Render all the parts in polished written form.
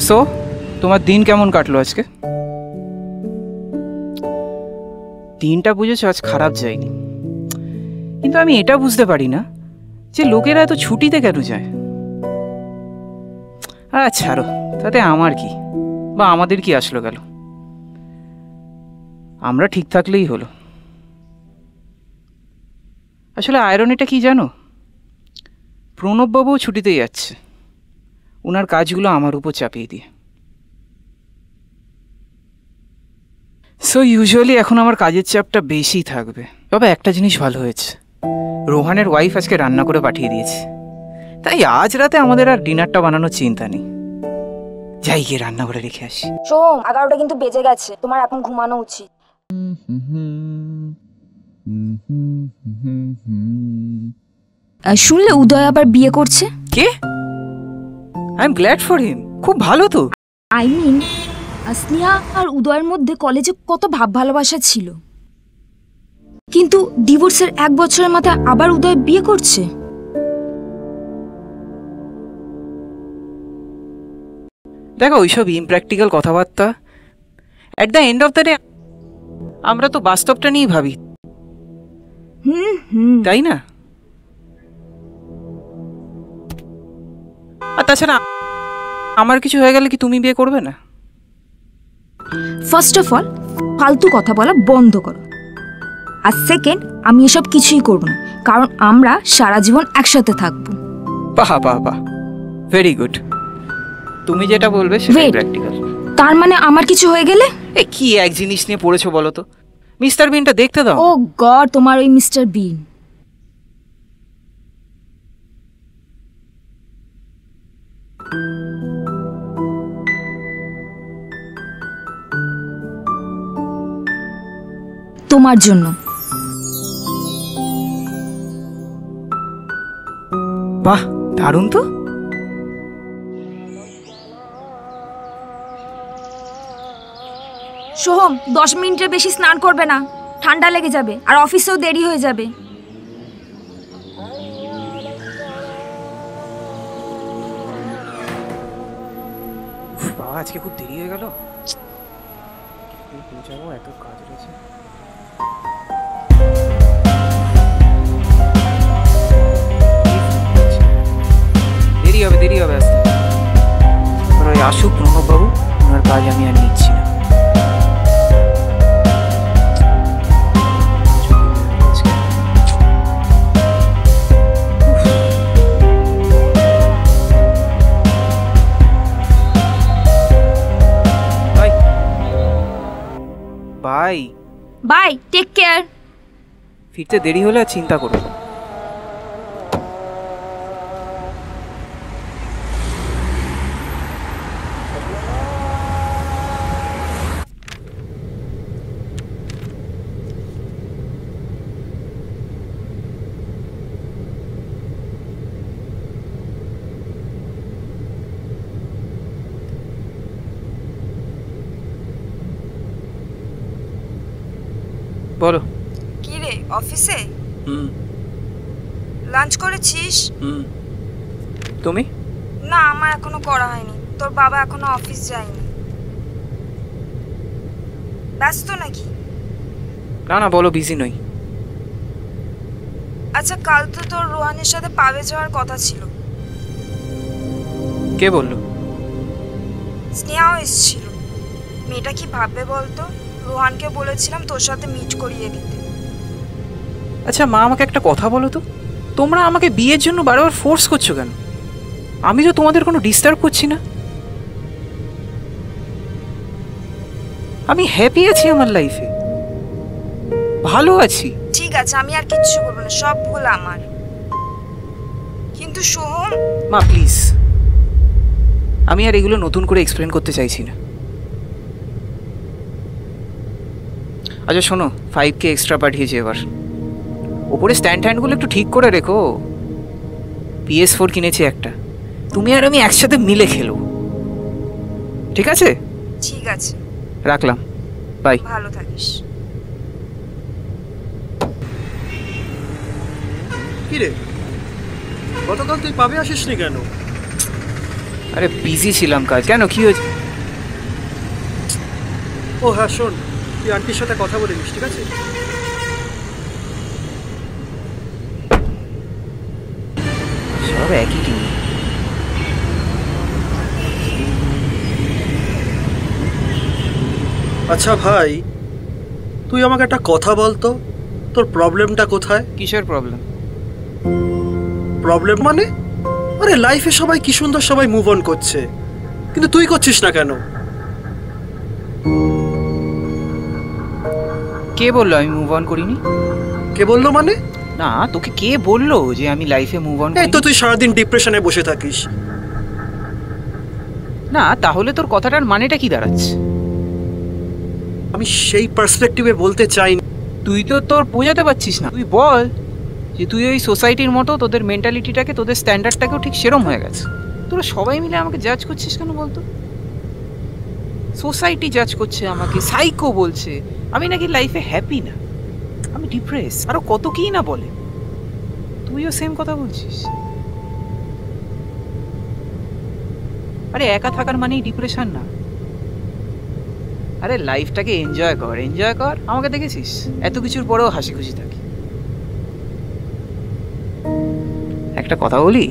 So তোমার দিন কেমন কাটলো আজকে? দিনটা বুঝেছো আজ খারাপ যায়নি, কিন্তু আমি এটা বুঝতে পারি না যে লোকেরা এত ছুটিতে কেন যায়। ছাড়ো, তাতে আমার কি বা আমাদের কি আসলো গেল, আমরা ঠিক থাকলেই হলো। আসলে আয়রনিটা কি জানো, প্রণববাবুও ছুটিতে যাচ্ছে ওনার কাজগুলো আমার উপর চাপিয়ে দিয়ে। সো ইউজুয়ালি এখন আমার কাজের চাপটা বেশি থাকবে। তবে একটা জিনিস ভালো হয়েছে, রোহানের ওয়াইফ আজকে রান্না করে পাঠিয়ে দিয়েছে, তাই আজ রাতে আমাদের আর ডিনারটা বানানোর চিন্তা নেই। যাই গিয়ে রান্না করে রেখে আসি। সোম, 11টা কিন্তু বেজে গেছে, তোমার এখন ঘুমানো উচিত। শুনলে উদয় আবার বিয়ে করছে? কে? I am glad for him, খুব ভালো তো। আই মিন স্নেহা আর উদয়ের মধ্যে কলেজে কত ভাব ভালোবাসা ছিল, কিন্তু ডিভোর্সের 1 বছরের মাথায় আবার উদয় বিয়ে করছে। দেখো ওইসব ইমপ্র্যাকটিক্যাল কথাবার্তা, at the end of the day আমরা তো বাস্তবটা নিয়েই ভাবি, তাই না? আর তাছাড়া আমার কিছু হয়ে গেলে কি তুমি বিয়ে করবে না? ফার্স্ট অফ অল ফালতু কথা বলা বন্ধ করো, আর সেকেন্ড আমি এসব কিছুই করব না, কারণ আমরা সারা জীবন একসাথে থাকবো। বাহ বাহ বাহ, ভেরি গুড। তুমি যেটা বলবে সেটাই প্র্যাকটিক্যাল। তার মানে আমার কিছু হয়ে গেলে? এ কি এক জিনিস নিয়ে পড়েছো বলো তো? মিস্টার বিনটা দেখতে দাও। ও গড, তোমার ওই মিস্টার বিন। তোমার জন্য। বাহ, দারুণ তো। সোহম, 10 মিনিটের বেশি স্নান করবে না, ঠান্ডা লেগে যাবে আর অফিসেও দেরি হয়ে যাবে। বাবা, আজকে খুব দেরি হয়ে গেল, পৌঁছাবো, এত কাজ রয়েছে। দেরি হবে আসতে। আসুক প্রণববাবু, ওনার কাজ আমি আর নিচ্ছি না। Bye bye, take care. ফিরতে দেরি হলে আর চিন্তা করো। বলো। কি রে, অফিসে? লাঞ্চ করেছিস? তুমি? না, আমার এখনো করা হয়নি। তোর বাবা এখনো অফিস যায়নি। ব্যস্ত নাকি? না না, বলো, বিজি নই। আচ্ছা, কাল তো তোর রোহানের সাথে পাবে যাওয়ার কথা ছিল। কে বললো? স্নেহাও এসেছিল। মেয়েটা কি ভাববে বলতো? রোহানকে বলেছিলাম তোর সাথে মিট করিয়ে দিতে। আচ্ছা মা, আমাকে একটা কথা বলো তো, তোমরা আমাকে বিয়ের জন্য বারবার ফোর্স করছো কেন? আমি তো তোমাদের কোনো ডিস্টার্ব করছি না। আমি হ্যাপি আছি আমার লাইফে, ভালো আছি। ঠিক আছে, আমি আর কিচ্ছু বলবো না, সব ভুল আমার। কিন্তু সোহম। মা প্লিজ, আমি আর এগুলো নতুন করে এক্সপ্লেন করতে চাইছি না। আচ্ছা শোনো, 5K এক্সট্রা পাঠিয়েছি এবার। ওপরে স্ট্যান্ড হ্যান্ডগুলো একটু ঠিক করে রেখো। PS4 কিনেছি একটা, তুমি আর আমি একসাথে মিলে খেলো, ঠিক আছে? ঠিক আছে, রাখলাম, বাই। ভালো থাকিস। কি রে, গতকাল তুই পাবে আসিসনি কেন? আরে বিজি ছিলাম কাজ। কেন, কি হয়েছে? ও হ্যাঁ শোন, তুই আন্টির সাথে কথা বলে নিস, ঠিক আছে? সব একই টিম। আচ্ছা ভাই, তুই আমাকে একটা কথা বলতো, তোর প্রবলেমটা কোথায়? কিসের প্রবলেম? প্রবলেম মানে? আরে লাইফে সবাই কি সুন্দর সবাই মুভ অন করছে, কিন্তু তুই করছিস না কেন? কে বললো আমি মুভ অন করিনি? কে বললো মানে? না, তোকে কে বললো যে আমি লাইফে মুভ অন এই তো তুই সারাদিন ডিপ্রেশনে বসে থাকিস। না, তাহলে তোর কথাটার মানেটা কি দাঁড়াচ্ছে? আমি সেই পার্সপেক্টিভে বলতে চাই। তুই তো তোর বোঝাতে পারছিস না। তুই বল যে তুই ওই সোসাইটির মতো তোদের মেন্টালিটিটাকে, তোদের স্ট্যান্ডার্ডটাকেও ঠিক সেরম হয়ে গেছে। তোরা সবাই মিলে আমাকে জাজ করছিস কেন বলতো? সোসাইটি জাজ করছে আমাকে, সাইকো বলছে আমি নাকি লাইফে হ্যাপি না, আমি ডিপ্রেস, আরো কত কি না বলে। তুইও সেম কথা বলছিস। আরে একা থাকার মানেই ডিপ্রেশন না। আরে লাইফটাকে এনজয় কর, এনজয় কর। আমাকে দেখেছিস এত কিছুর পরেও হাসি খুশি থাকি। একটা কথা বলি,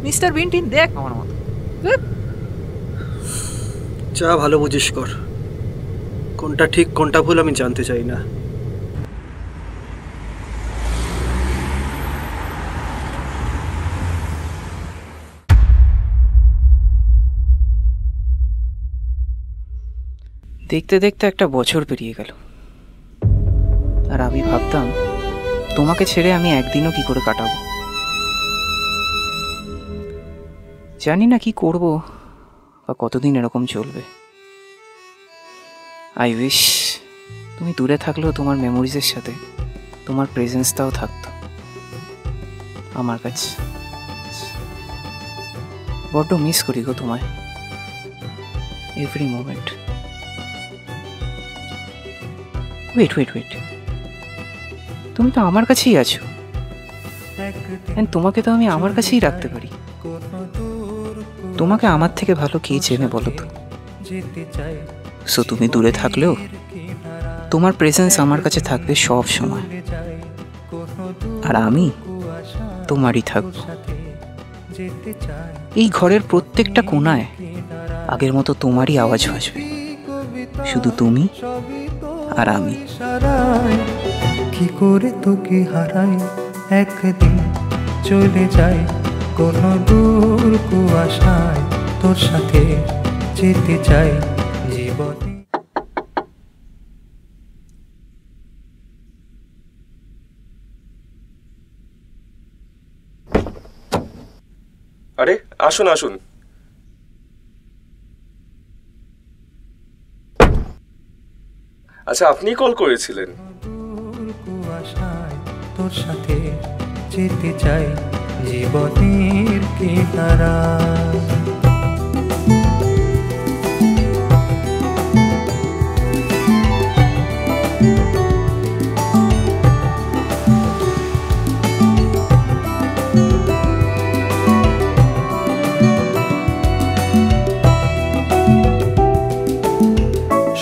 মিস্টার বিনটিন দেখ আমার মতো। যা ভালো বুঝিস কর, কোনটা ঠিক কোনটা ভুল আমি জানতে চাই না। দেখতে দেখতে একটা বছর পেরিয়ে গেল, আর আমি ভাবতাম তোমাকে ছেড়ে আমি একদিনও কি করে কাটাবো। জানি না কি করব বা কতদিন এরকম চলবে। আই উইশ তুমি দূরে থাকলেও তোমার মেমোরিজের সাথে তোমার প্রেজেন্সটাও থাকতো আমার কাছে। বড্ড মিস করি গো তোমায়, every moment. Wait wait wait, তুমি তো আমার কাছেই আছো, তোমাকে তো আমি আমার কাছেই রাখতে পারি। তোমাকে আমার থেকে ভালো কে চেনে বলো তো? সো তুমি দূরে থাকলেও তোমার প্রেজেন্স আমার কাছে থাকবে সব সময়, আর আমি তোমারই থাকবো। এই ঘরের প্রত্যেকটা কোণায় আগের মতো তোমারই আওয়াজ ভাসবে, শুধু তুমি আর আমি। কি করে তোকে হারাই, একদিন চলে যাই কোনো দূর কুয়াশায়, তোর সাথে যেতে চাই জীবনে। আরে আসুন আসুন। আচ্ছা, আপনি কল করেছিলেন? দূর কুয়াশায় তোর সাথে যেতে চাই জীবনের কিনারা।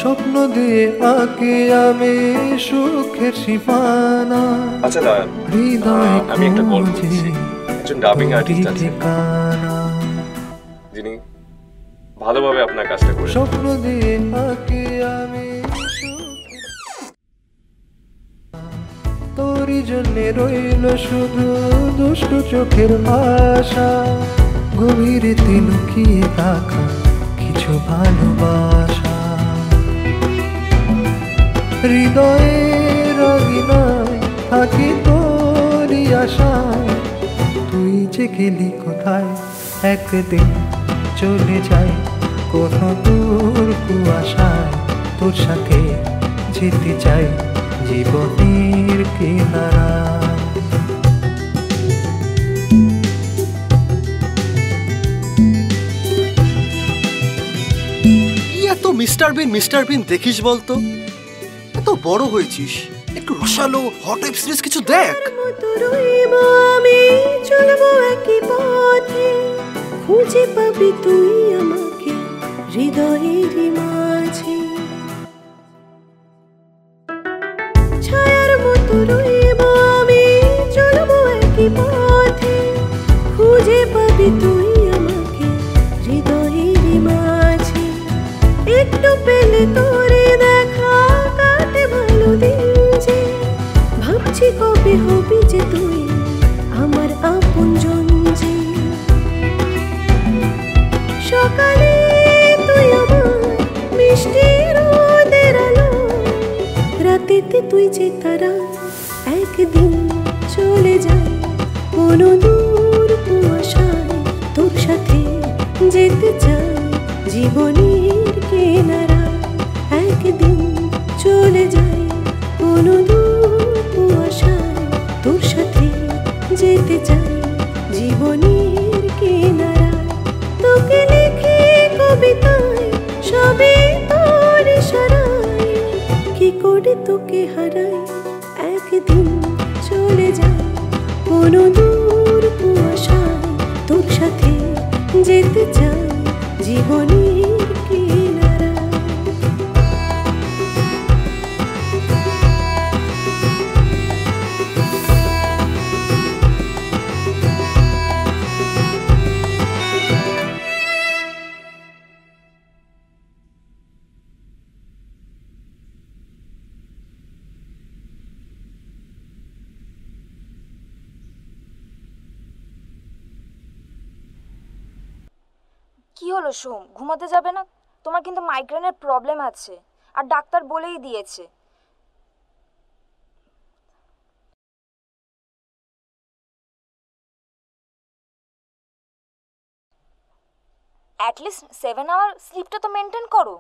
স্বপ্ন দিয়ে আঁকি আমি সুখের সীমানা। আচ্ছা দাঁড়ান, হৃদয় আমি একটা কল করছি। খুঁজে একজন ডাবিং আর্টিস্ট আছে ঠিকানা। যিনি ভালোভাবে আপনার কাজটা করে। স্বপ্ন দিয়ে আঁকি আমি তোরই জন্যে রইল শুধু দুষ্টু চোখের আশা, গভীরে লুকিয়ে রাখা কিছু ভালোবাসা। হৃদয়ের আঙিনায় থাকি তোরই আশায়, তুই যে গেলি কোথায়, একদিন চলে যাই কোনো দূর কুয়াশায়, তোর সাথে যেতে চাই জীবনের কিনারা। এত মিস্টার বিন দেখিস বলতো? এত বড় হয়েছিস, একটু রসালো হট ওয়েব সিরিজ কিছু দেখ। আমি চলবো একই পথে, খুঁজে পাবি তুই আমাকে হৃদয়ের মাঝে। ছায়ার মতো রইব আমি, চলবো একই পথে, খুঁজে পাবি তুই আমাকে হৃদয়ের মাঝে। একটু পেলে তোরে দেখা কাটে ভালো দিন যে, ভাবছি কবে হবি যে তুই আমার আপনজন যে। সকালে তুই আমার মিষ্টি রোদের আলো, রাতেতে তুই যে তারা, একদিন চলে যায় কোনো দূর কুয়াশায়, তোর সাথে যেতে চাই জীবনের কিনারায়। একদিন চলে যায় কোনো দূর কুয়াশায়, তোর সাথে যেতে চাই জীবনের কিনারায়। তোকে লিখে কবিতায় সবে তোর ইশারায়, কি করে তোকে হারাই, একদিন চলে যায় কোনো দূর কুয়াশায়, তোর সাথে যেতে চাই জীবনের কিনারায়। কি হলো সোম, ঘুমাতে যাবে না? তোমার কিন্তু মাইগ্রেনের প্রবলেম আছে, আর ডাক্তার বলেই দিয়েছে। অ্যাটলিস্ট 7 আওয়ার স্লিপটা তো মেনটেন করো।